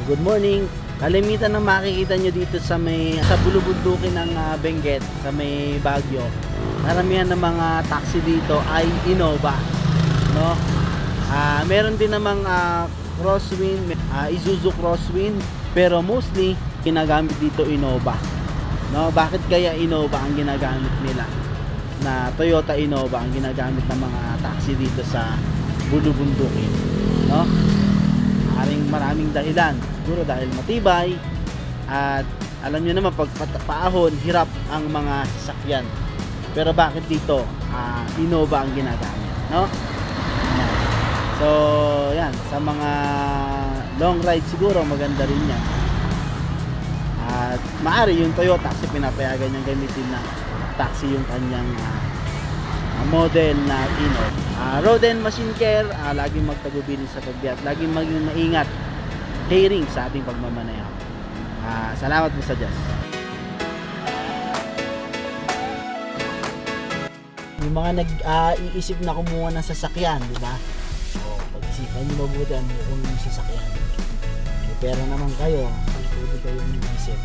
Good morning. Kalimitan ng makikita nyo dito sa bulubundukin ng Benguet, sa may Baguio. Karamihan ng mga taxi dito ay Innova, no? Meron din namang Crosswind, Isuzu Crosswind, pero mostly ginagamit dito Innova. No, bakit kaya Innova ang ginagamit nila? Na Toyota Innova ang ginagamit ng mga taxi dito sa bulubundukin, no? Maraming dahilan. Siguro dahil matibay at alam niyo naman pag paahon, hirap ang mga sasakyan. Pero bakit dito Innova ang ginagamit, no? So, yan, sa mga long ride siguro maganda rin yan. At maaari yung Toyota kasi pinapayagan niyang gamitin na taxi yung kanyang model na Innova. Road and Machine Care, laging magtagubilin sa pagbiyahe, laging maging maingat, caring sa ating pagmamaneho. Salamat po sa Diyos. Yung mga nag-iisip na kumuha ng sasakyan, di ba? Pag-isipan nyo mabuti ang kung yung sasakyan. May pera naman kayo, pwede kayong mag-isip.